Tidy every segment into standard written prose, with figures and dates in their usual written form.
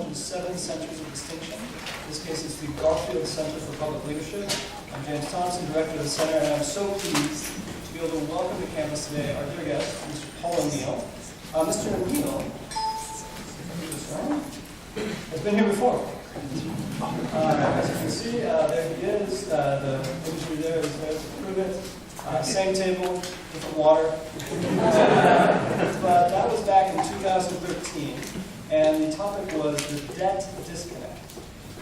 the 7 centers of distinction. In this case, it's the Garfield Center for Public Leadership. I'm James Thompson, director of the center, and I'm so pleased to be able to welcome to campus today our dear guest, Mr. ONeill. Mr. ONeill has been here before. As you can see, there he is. The imagery there is there to prove it. Same table, different water. But that was back in 2013, and the topic was the debt disconnect.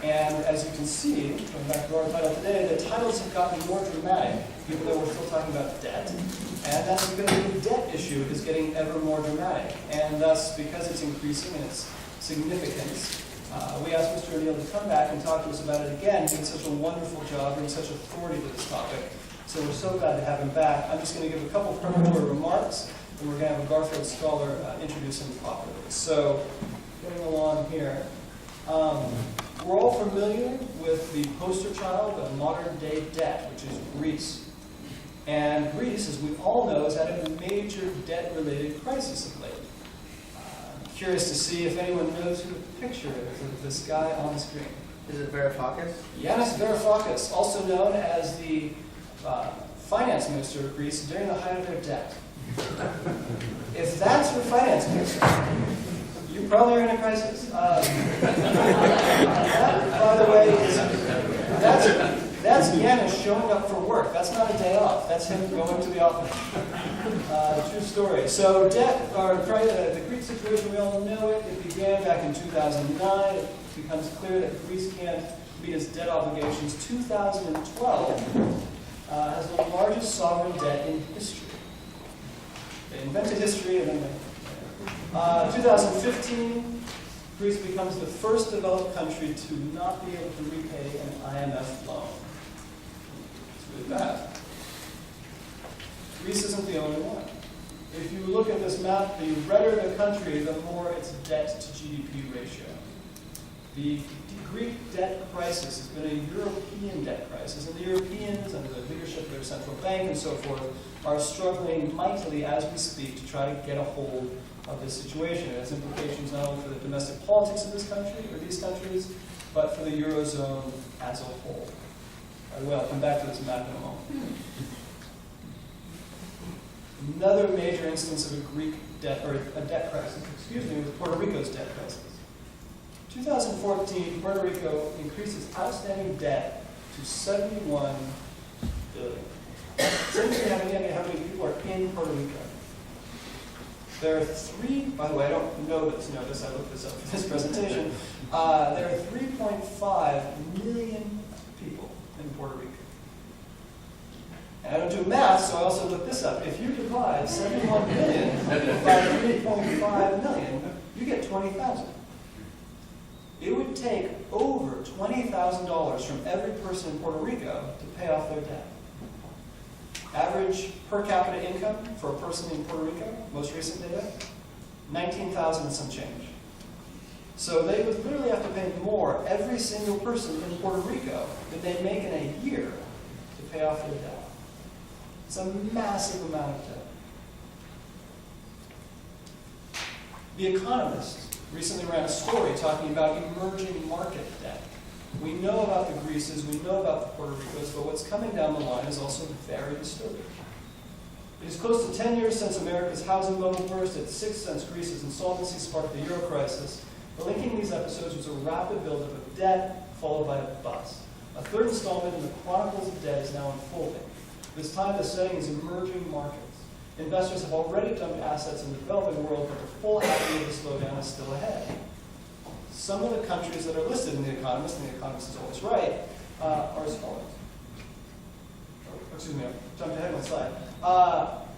And as you can see, going back to our title today, the titles have gotten more dramatic, even though we're still talking about debt. And that's because the debt issue is getting ever more dramatic. And thus, because it's increasing in its significance, we asked Mr. ONeill to come back and talk to us about it again. He did such a wonderful job, bringing such authority to this topic. So we're so glad to have him back. I'm just going to give a couple of preparatory remarks, and we're going to have a Garfield scholar introduce him properly. So, getting along here. We're all familiar with the poster child of modern-day debt, which is Greece. And Greece, as we all know, has had a major debt-related crisis of late. I'm curious to see if anyone knows who the picture is of this guy on the screen. Is it Varoufakis? Yanis Varoufakis, also known as the finance minister of Greece during the height of their debt. If that's your finance minister, you probably are in a crisis. That, by the way, that's Yanis showing up for work. That's not a day off. That's him going to the office. True story. So debt, or the Greek situation, we all know it. It began back in 2009. It becomes clear that Greece can't meet its debt obligations. 2012 has the largest sovereign debt in history. They invented history, and then 2015, Greece becomes the first developed country to not be able to repay an IMF loan. It's really bad. Greece isn't the only one. If you look at this map, the redder the country, the more its debt to GDP ratio. The Greek debt crisis has been a European debt crisis, and the Europeans, under the leadership of their central bank and so forth, are struggling mightily as we speak to try to get a hold of this situation. It has implications not only for the domestic politics of this country, or these countries, but for the Eurozone as a whole. I will come back to this map in a moment. Another major instance of a Greek debt, or a debt crisis, was Puerto Rico's debt crisis. 2014, Puerto Rico increased its outstanding debt to $71 billion. It's interesting how many people are in Puerto Rico. There are by the way, I don't know this, I looked this up for this presentation. There are 3.5 million people in Puerto Rico. And I don't do math, so I also looked this up. If you divide 71 million by 3.5 million, you get 20,000. It would take over $20,000 from every person in Puerto Rico to pay off their debt. Average per capita income for a person in Puerto Rico, most recent data, $19,000 and some change. So they would literally have to pay more, every single person in Puerto Rico, than they make in a year to pay off their debt. It's a massive amount of debt. The Economist recently ran a story talking about emerging market debt. We know about the Greeces, we know about the Puerto Ricos, but what's coming down the line is also very disturbing. It is close to 10 years since America's housing bubble burst. It's 6 since Greece's insolvency sparked the euro crisis. But linking these episodes was a rapid buildup of debt, followed by a bust. A third installment in the Chronicles of Debt is now unfolding. This time the setting is emerging markets. Investors have already dumped assets in the developing world, but the full acting of the slowdown is still ahead. Some of the countries that are listed in The Economist, and The Economist is always right, are as follows. Excuse me, I jumped ahead one slide.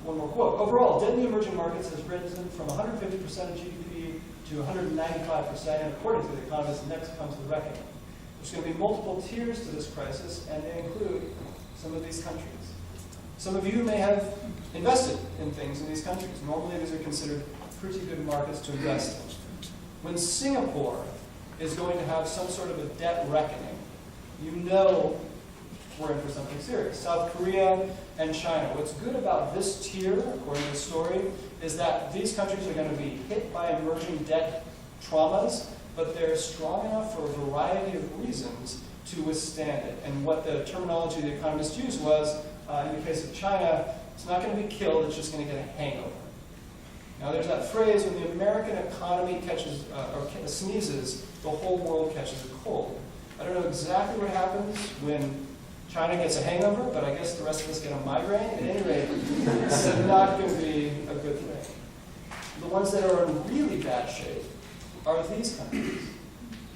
One more quote. Overall, debt in the emerging markets has risen from 150% of GDP to 195%, and according to The Economist, next comes the reckoning. There's going to be multiple tiers to this crisis, and they include some of these countries. Some of you may have invested in things in these countries. Normally, these are considered pretty good markets to invest in. When Singapore is going to have some sort of a debt reckoning, you know we're in for something serious. South Korea and China. What's good about this tier, according to the story, is that these countries are going to be hit by emerging debt traumas, but they're strong enough for a variety of reasons to withstand it. And what the terminology the economists used was, in the case of China, it's not going to be killed, it's just going to get a hangover. Now there's that phrase, when the American economy catches, or sneezes, the whole world catches a cold. I don't know exactly what happens when China gets a hangover, but I guess the rest of us get a migraine. At any rate, it's not going to be a good thing. The ones that are in really bad shape are these countries.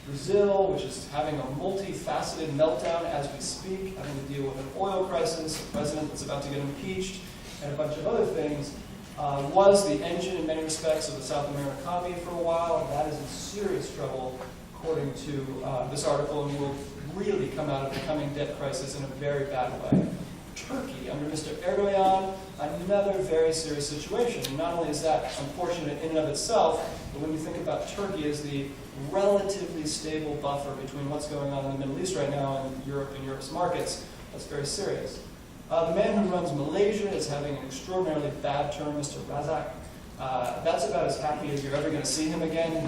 Brazil, which is having a multifaceted meltdown as we speak, having to deal with an oil crisis, a president that's about to get impeached, and a bunch of other things, was the engine in many respects of the South American economy for a while, and that is in serious trouble, according to this article, and will really come out of the coming debt crisis in a very bad way. Turkey, under Mr. Erdogan, another very serious situation. And not only is that unfortunate in and of itself, but when you think about Turkey as the relatively stable buffer between what's going on in the Middle East right now and Europe and Europe's markets, that's very serious. The man who runs Malaysia is having an extraordinarily bad term, Mr. Razak. That's about as happy as you're ever going to see him again.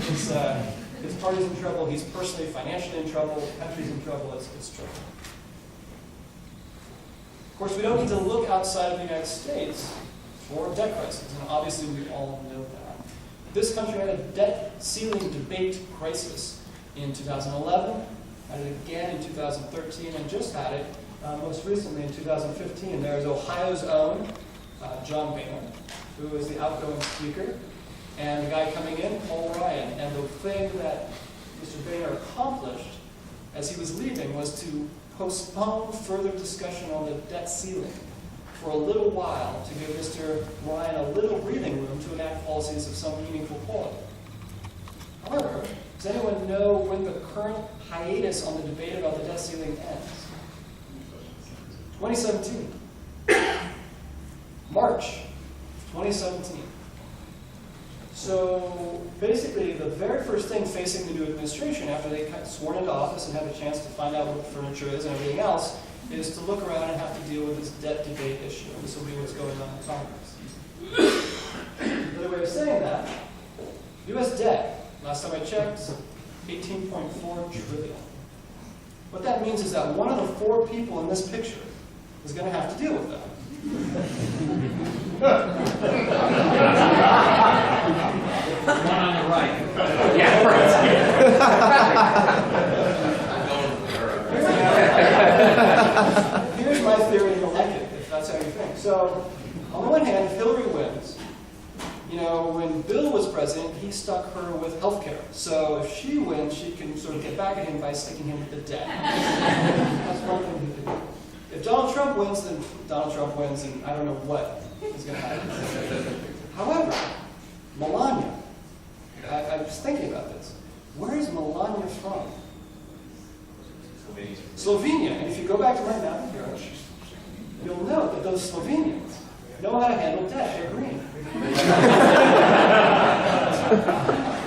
His party's in trouble, he's personally, financially in trouble, the country's in trouble, it's trouble. Of course, we don't need to look outside of the United States for debt crises, and obviously we all know that. This country had a debt ceiling debate crisis in 2011, had it again in 2013, and just had it most recently in 2015. There's Ohio's own John Boehner, who is the outgoing speaker, and the guy coming in, Paul Ryan. And the thing that Mr. Boehner accomplished as he was leaving was to postpone further discussion on the debt ceiling for a little while to give Mr. Ryan a little breathing room to enact policies of some meaningful quality. However, does anyone know when the current hiatus on the debate about the debt ceiling ends? 2017. March 2017. So basically, the very first thing facing the new administration after they got sworn into office and had a chance to find out what the furniture is and everything else is to look around and have to deal with this debt debate issue. And this will be what's going on in Congress. Another way of saying that, U.S. debt, last time I checked, 18.4 trillion. What that means is that one of the 4 people in this picture is going to have to deal with that. One on the right. Yeah, right. Here's my theory, and you'll like it, if that's how you think. So, on the one hand, Hillary wins. You know, when Bill was president, he stuck her with health care. So if she wins, she can sort of get back at him by sticking him with the debt. That's one thing he can do. If Donald Trump wins, then Donald Trump wins, and I don't know what is going to happen. However, Melania, I was thinking about this. Where is Melania from? Slovenia. And if you go back to my map here, you'll note that those Slovenians know how to handle debt. They're green.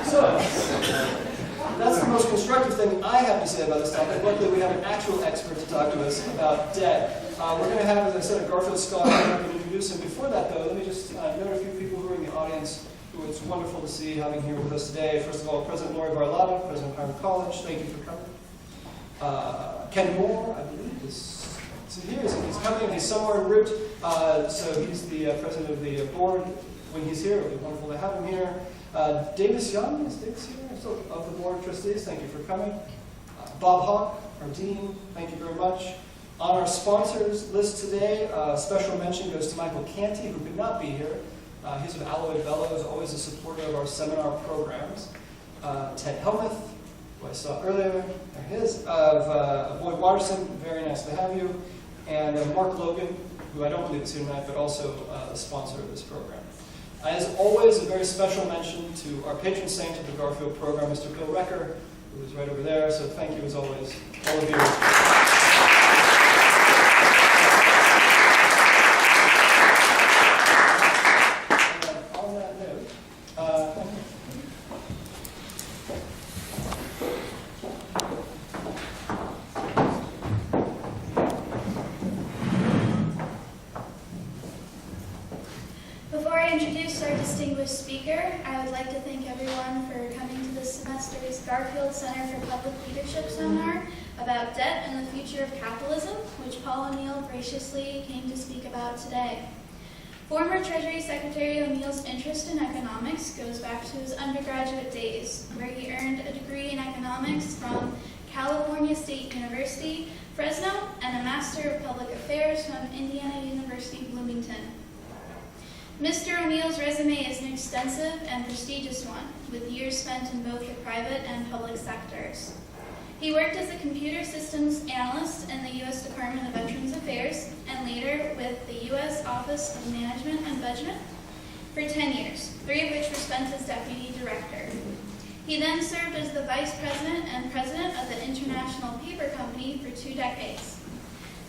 So, that's the most constructive thing I have to say about this topic. Luckily, we have an actual expert to talk to us about debt. We're going to have, as I said, a Garfield scholar. I'm going to introduce him. Before that, though, let me just note a few people who are in the audience who it's wonderful to see having here with us today. First of all, President Lori Varlava, President of Harvard College. Thank you for coming. Ken Moore, I believe, is here. He's coming. He's somewhere en route. So he's the president of the board. When he's here, it'll be wonderful to have him here. Davis Young, is Davis here? So, of the board of trustees, thank you for coming. Bob Hawk, our dean, thank you very much. On our sponsors list today, special mention goes to Michael Canty, who could not be here. He's with Alloy Bellows, always a supporter of our seminar programs. Ted Helmuth, who I saw earlier, there he is, of Boyd Watterson, very nice to have you. And Mark Logan, who I don't believe is here tonight, but also a sponsor of this program. As always, a very special mention to our patron saint of the Garfield program, Mr. Bill Recker, who is right over there. So thank you, as always, all of you. And on that note, thank you. Before I introduce our distinguished speaker, I would like to thank everyone for coming to this semester's Garfield Center for Public Leadership Seminar about debt and the future of capitalism, which Paul ONeill graciously came to speak about today. Former Treasury Secretary ONeill's interest in economics goes back to his undergraduate days, where he earned a degree in economics from California State University, Fresno, and a Master of Public Affairs from Indiana University, Bloomington. Mr. ONeill's resume is an extensive and prestigious one, with years spent in both the private and public sectors. He worked as a computer systems analyst in the U.S. Department of Veterans Affairs and later with the U.S. Office of Management and Budget for 10 years, 3 of which were spent as deputy director. He then served as the vice president and president of the International Paper Company for 2 decades.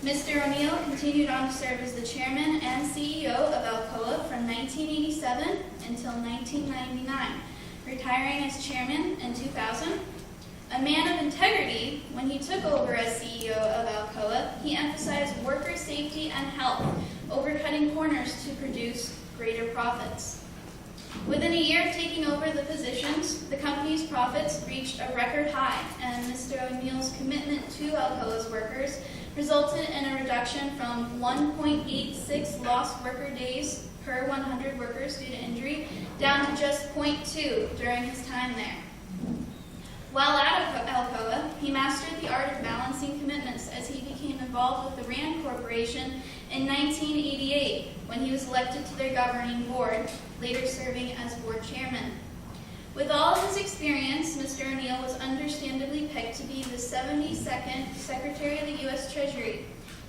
Mr. ONeill continued on to serve as the chairman and CEO of Alcoa from 1987 until 1999, retiring as chairman in 2000. A man of integrity, when he took over as CEO of Alcoa, he emphasized worker safety and health over cutting corners to produce greater profits. Within a year of taking over the positions, the company's profits reached a record high, and Mr. ONeill's commitment to Alcoa's workers resulted in a reduction from 1.86 lost worker days per 100 workers due to injury down to just 0.2 during his time there. While at Alcoa, he mastered the art of balancing commitments as he became involved with the Rand Corporation in 1988 when he was elected to their governing board, later serving as board chairman. With all of his experience, Mr. ONeill was understandably picked to be the 72nd Secretary of the U.S. Treasury,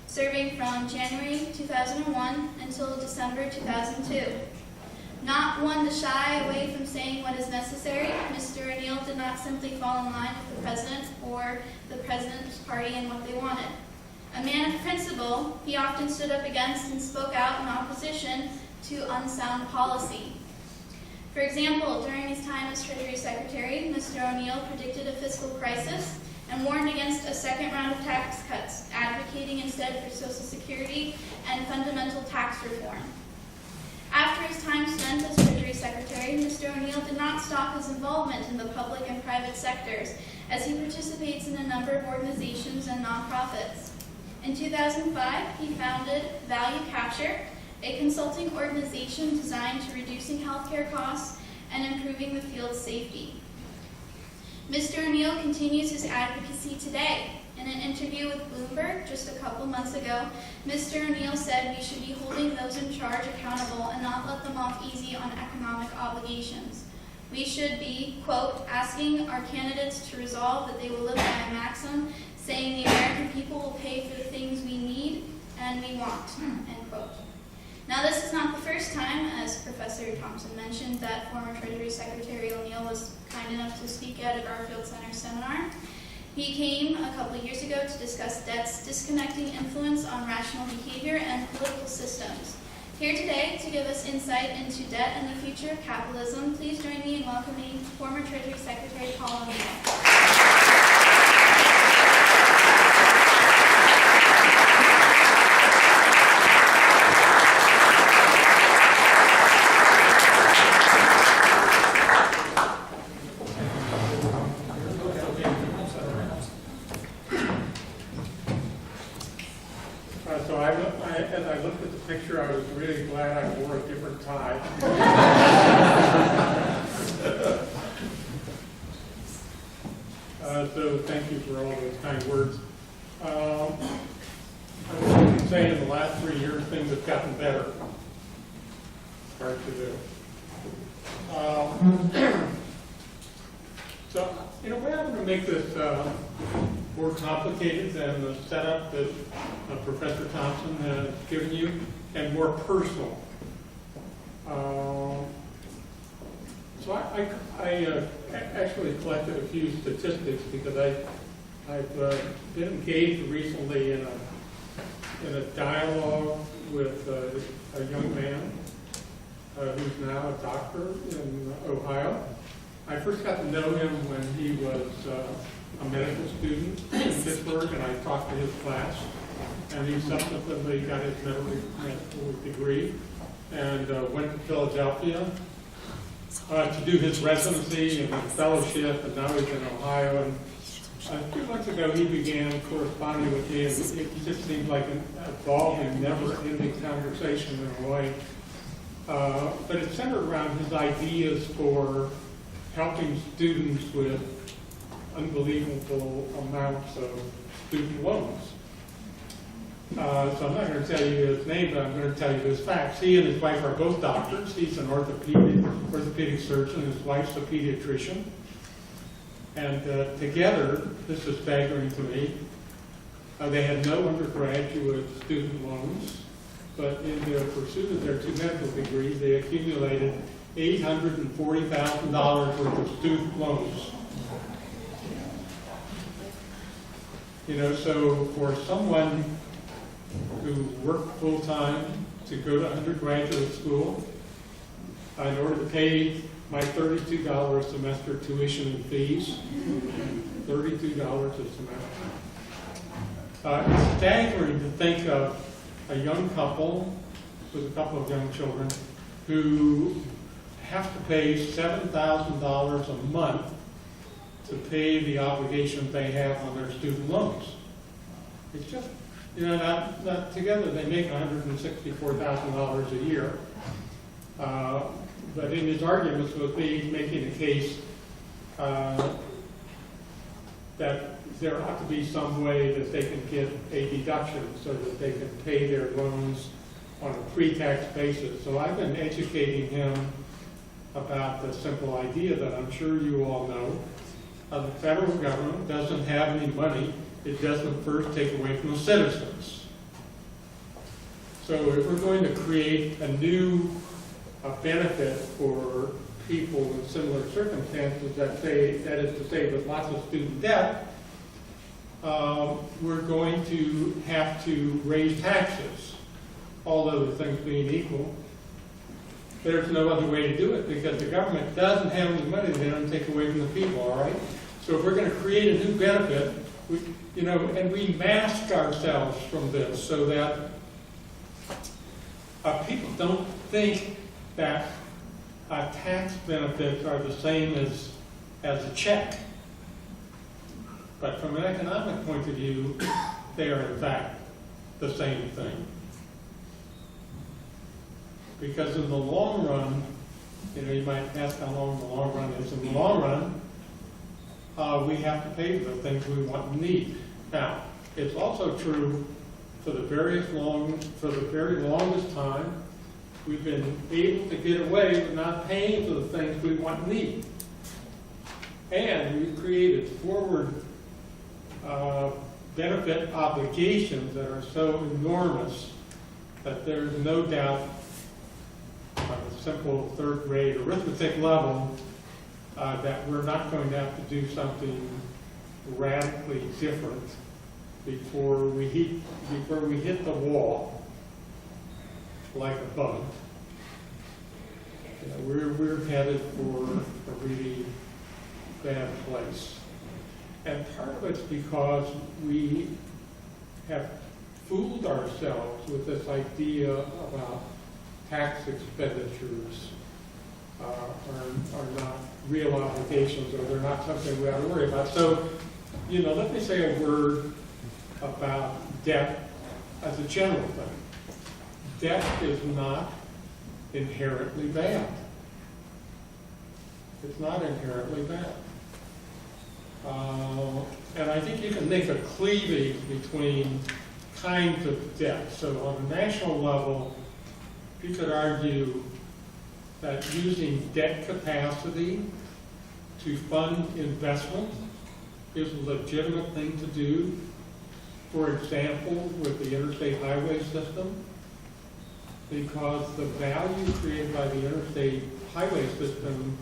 serving from January 2001 until December 2002. Not one to shy away from saying what is necessary, Mr. ONeill did not simply fall in line with the president or the president's party and what they wanted. A man of principle, he often stood up against and spoke out in opposition to unsound policy. For example, during his time as Treasury Secretary, Mr. ONeill predicted a fiscal crisis and warned against a second round of tax cuts, advocating instead for Social Security and fundamental tax reform. After his time spent as Treasury Secretary, Mr. ONeill did not stop his involvement in the public and private sectors, as he participates in a number of organizations and nonprofits. In 2005, he founded Value Capture, a consulting organization designed to reducing healthcare costs and improving the field's safety. Mr. ONeill continues his advocacy today. In an interview with Bloomberg just a couple months ago, Mr. ONeill said we should be holding those in charge accountable and not let them off easy on economic obligations. We should be, quote, asking our candidates to resolve that they will live by a maxim saying the American people will pay for the things we need and we want, end quote. Now, this is not the first time, as Professor Thompson mentioned, that former Treasury Secretary ONeill was kind enough to speak at a Garfield Center seminar. He came a couple of years ago to discuss debt's disconnecting influence on rational behavior and political systems. Here today to give us insight into debt and the future of capitalism, please join me in welcoming former Treasury Secretary Paul ONeill. As I looked at the picture, I was really glad I wore a different tie. So thank you for all those kind words. I would say in the last 3 years, things have gotten better. Hard to do. So, in a way, I'm going to make this more complicated than the setup that Professor Thompson has given you, and more personal. So I actually collected a few statistics because I've been engaged recently in a dialogue with a young man who's now a doctor in Ohio. I first got to know him when he was a medical student in Pittsburgh, and I talked to his class, and he subsequently got his medical degree and went to Philadelphia to do his residency and fellowship, and now he's in Ohio. And a few months ago, he began corresponding with me, and it just seemed like an evolving, never-ending conversation in a way. But it centered around his ideas for helping students with unbelievable amounts of student loans. So I'm not going to tell you his name, but I'm going to tell you his facts. He and his wife are both doctors. He's an orthopedic surgeon. His wife's a pediatrician. And together, this is staggering to me, they had no undergraduate student loans, but in their pursuit of their 2 medical degrees, they accumulated $840,000 worth of student loans. You know, so for someone who worked full-time to go to undergraduate school, in order to pay my $32 a semester tuition and fees, $32 a semester. It's staggering to think of a young couple with a couple of young children who have to pay $7,000 a month to pay the obligations they have on their student loans. It's just, you know, not together they make $164,000 a year. But in his arguments with me, making the case that there ought to be some way that they can get a deduction so that they can pay their loans on a pre-tax basis. So I've been educating him about the simple idea that I'm sure you all know. The federal government doesn't have any money. It doesn't first take away from the citizens. So if we're going to create a new benefit for people in similar circumstances, that is to say with lots of student debt, we're going to have to raise taxes, all other things being equal. There's no other way to do it because the government doesn't have any money. They don't take away from the people, all right? So if we're going to create a new benefit, and we mask ourselves from this so that people don't think that tax benefits are the same as a check. But from an economic point of view, they are in fact the same thing. Because in the long run, you might ask how long the long run is. In the long run, we have to pay for the things we want and need. Now, it's also true for the very longest time, we've been able to get away with not paying for the things we want and need. And we've created forward benefit obligations that are so enormous that there's no doubt on a simple third grade arithmetic level that we're not going to have to do something radically different before we hit the wall like a bug. We're headed for a really bad place. And part of it's because we have fooled ourselves with this idea about tax expenditures are not real obligations, or they're not something we ought to worry about. So, let me say a word about debt as a general thing. Debt is not inherently bad. It's not inherently bad. And I think you can make a cleavage between kinds of debt. So on a national level, you could argue that using debt capacity to fund investment is a legitimate thing to do. For example, with the interstate highway system, because the value created by the interstate highway system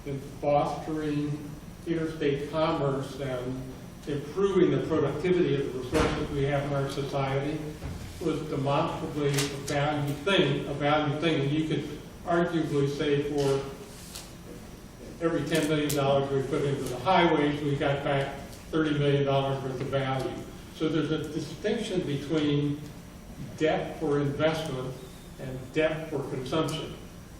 in fostering interstate commerce and improving the productivity of the resources we have in our society was demonstrably a value thing. And you could arguably say for every $10 million we put into the highways, we got back $30 million worth of value. So there's a distinction between debt for investment and debt for consumption.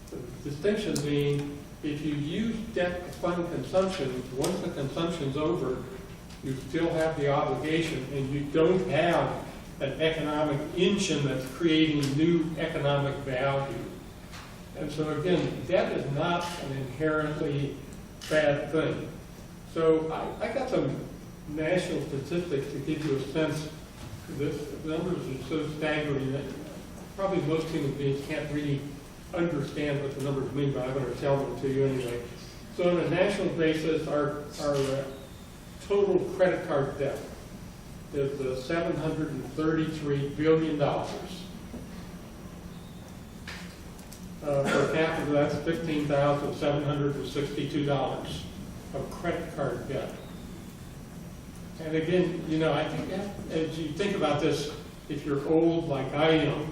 The distinction being, if you use debt to fund consumption, once the consumption's over, you still have the obligation, and you don't have an economic engine that's creating new economic value. And so again, debt is not an inherently bad thing. So I got some national statistics to give you a sense. The numbers are so staggering that probably most human beings can't really understand what the numbers mean, but I'm going to tell them to you anyway. So on a national basis, our total credit card debt is $733 billion. Per capita, that's $15,762 of credit card debt. And again, you know, I think as you think about this, if you're old like I am,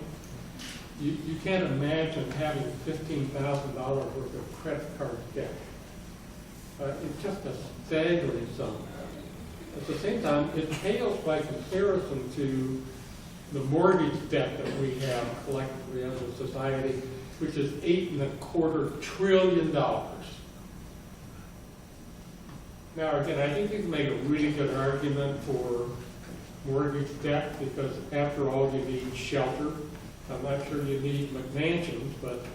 you can't imagine having $15,000 worth of credit card debt. It's just a staggering sum. At the same time, it pales by comparison to the mortgage debt that we have collectively as a society, which is $8.25 trillion. Now, again, I think you can make a really good argument for mortgage debt because, after all, you need shelter. I'm not sure you need McMansions, but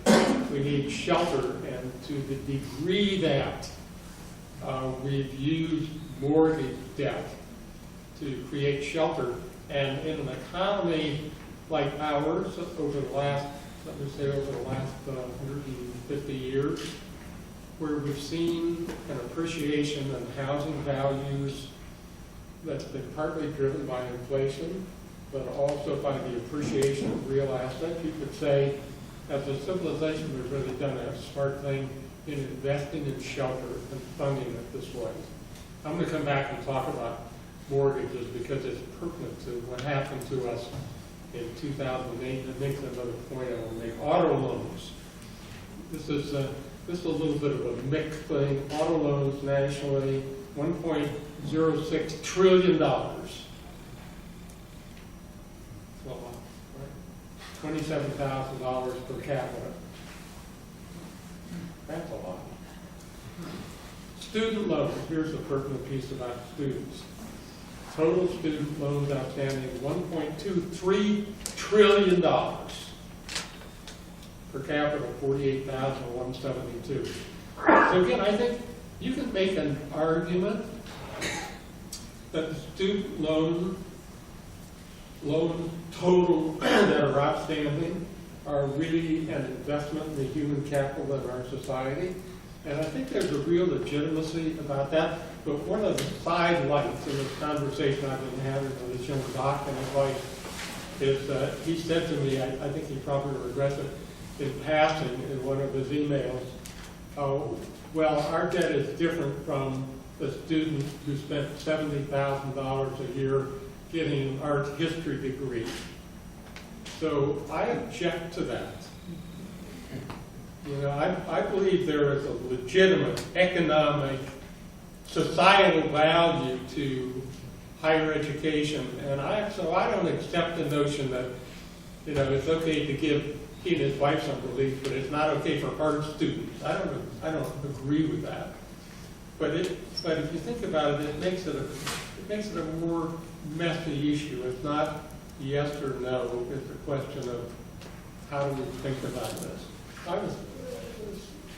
we need shelter, and to the degree that we've used mortgage debt to create shelter, and in an economy like ours, over the last 150 years, where we've seen an appreciation in housing values that's been partly driven by inflation, but also by the appreciation of real assets. You could say, as a civilization, we've really done a smart thing in investing in shelter and funding it this way. I'm going to come back and talk about mortgages because it's pertinent to what happened to us in 2008. And it makes another point I will make. Auto loans. This is a little bit of a mixed thing. Auto loans nationally, $1.06 trillion. That's a lot, right? $27,000 per capita. That's a lot. Student loans. Here's the pertinent piece about students. Total student loans outstanding, $1.23 trillion. Per capita, 48,172. So again, I think you can make an argument that the student loan total that are outstanding are really an investment in the human capital in our society. And I think there's a real legitimacy about that. But one of the side lights in this conversation I've been having with this young doc and his wife is that he said to me, I think he probably regrets it, in passing in one of his emails, well, our debt is different from the student who spent $70,000 a year getting an art history degree. So I object to that. You know, I believe there is a legitimate economic, societal value to higher education, and so I don't accept the notion that, you know, it's okay to give he and his wife some relief, but it's not okay for art students. I don't agree with that. But if you think about it, it makes it a more messy issue. It's not yes or no. It's a question of how do we think about this. I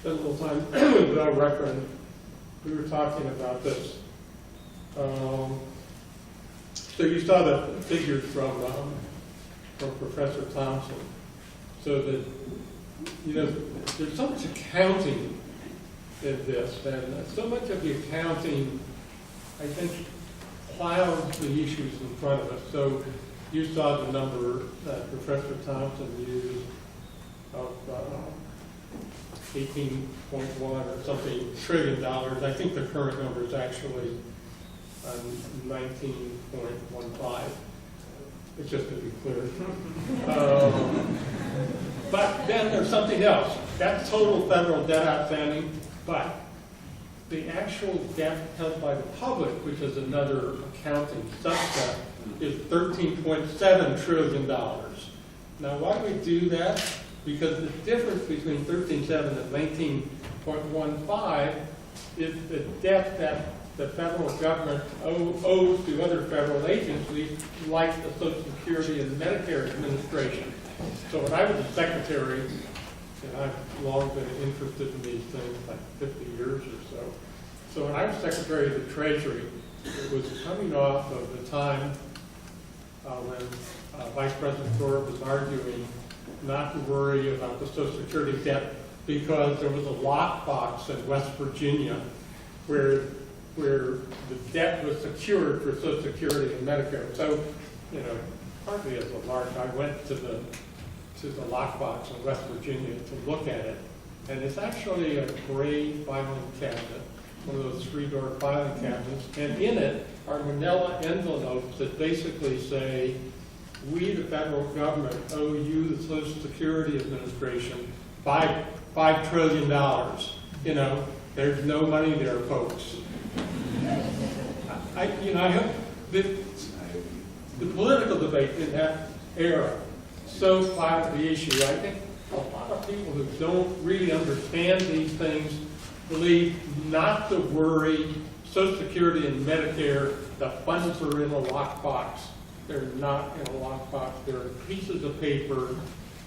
spent a little time with Bill Rucker, and we were talking about this. So you saw the figures from Professor Thompson. So that, you know, there's so much accounting in this, and so much of the accounting, I think, clouds the issues in front of us. So you saw the number that Professor Thompson used of 18.1 or something trillion dollars. I think the current number is actually 19.15. It's just to be clear. But then there's something else. That's total federal debt outstanding, but the actual debt held by the public, which is another accounting subset, is $13.7 trillion. Now, why do we do that? Because the difference between 13.7 and 0.15 is the debt that the federal government owes to other federal agencies like the Social Security and Medicare Administration. So when I was a secretary, and I've long been interested in these things, like 50 years or so. So when I was Secretary of the Treasury, it was coming off of the time when Vice President Gore was arguing not to worry about the Social Security debt because there was a lockbox in West Virginia where the debt was secured for Social Security and Medicare. So, partly as a lark, I went to the lockbox in West Virginia to look at it. And it's actually a gray filing cabinet, one of those 3-door filing cabinets. And in it are manila envelopes that basically say, we, the federal government, owe you, the Social Security Administration, $5 trillion. There's no money there, folks. I hope the political debate in that era so clouded the issue. I think a lot of people who don't really understand these things believe not to worry. Social Security and Medicare, the funds are in a lockbox. They're not in a lockbox. They're pieces of paper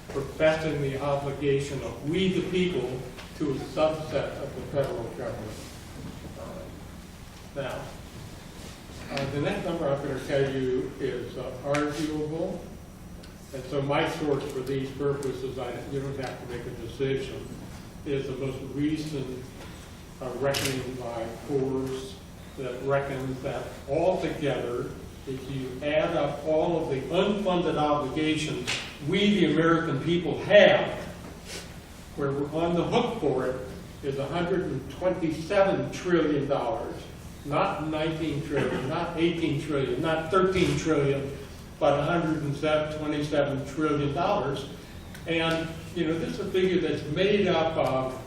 professing the obligation of we the people to a subset of the federal government. Now, the next number I'm going to tell you is arguable. And so my source for these purposes, you don't have to make a decision, is the most recent reckoning by Coors that reckons that altogether, if you add up all of the unfunded obligations we, the American people, have, where we're on the hook for it, is $127 trillion. Not 19 trillion, not 18 trillion, not 13 trillion, but $127 trillion. And, this is a figure that's made up of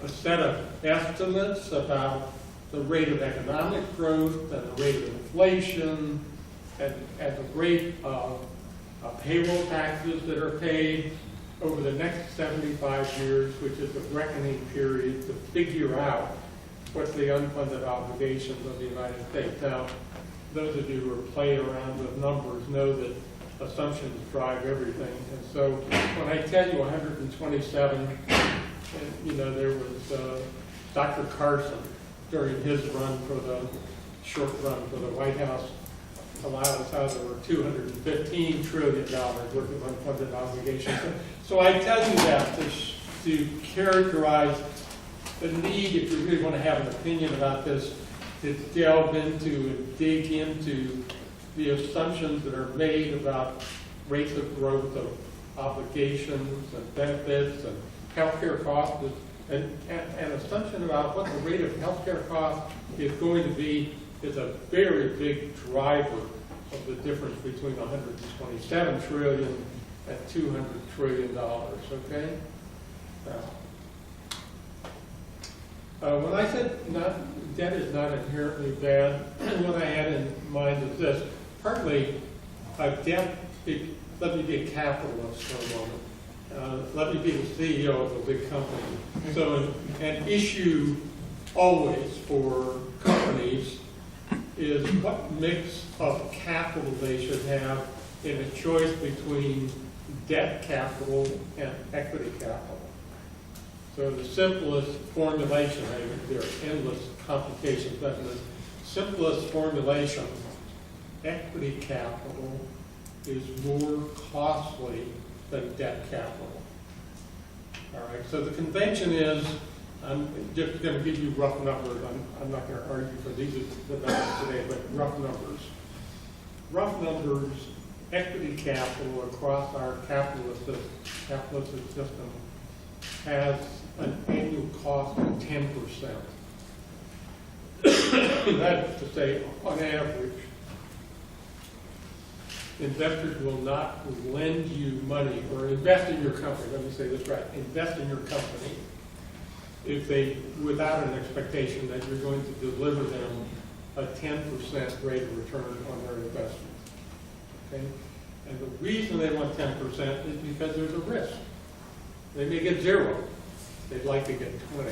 a set of estimates about the rate of economic growth and the rate of inflation and the rate of payroll taxes that are paid over the next 75 years, which is a reckoning period to figure out what's the unfunded obligations of the United States. Now, those of you who are playing around with numbers know that assumptions drive everything. And so when I tell you 127, there was Dr. Carson during his run for the short run for the White House allowed us out there were $215 trillion worth of unfunded obligations. So I tell you that to characterize the need, if you really want to have an opinion about this, to delve into and dig into the assumptions that are made about rates of growth of obligations and benefits and healthcare costs, and an assumption about what the rate of healthcare cost is going to be is a very big driver of the difference between 127 trillion and $200 trillion, okay? Now, when I said debt is not inherently bad, what I had in mind is this. Partly, debt, let me be a capitalist for a moment. Let me be the CEO of a big company. So an issue always for companies is what mix of capital they should have in a choice between debt capital and equity capital. So the simplest formulation, there are endless complications, but the simplest formulation, equity capital is more costly than debt capital. All right, so the convention is, I'm just going to give you rough numbers. I'm not going to argue for these the numbers today, but rough numbers. Rough numbers, equity capital across our capitalist system has an annual cost of 10%. That is to say, on average, investors will not lend you money or invest in your company, let me say this right, invest in your company without an expectation that you're going to deliver them a 10% rate of return on their investment. Okay? And the reason they want 10% is because there's a risk. They may get 0. They'd like to get 20.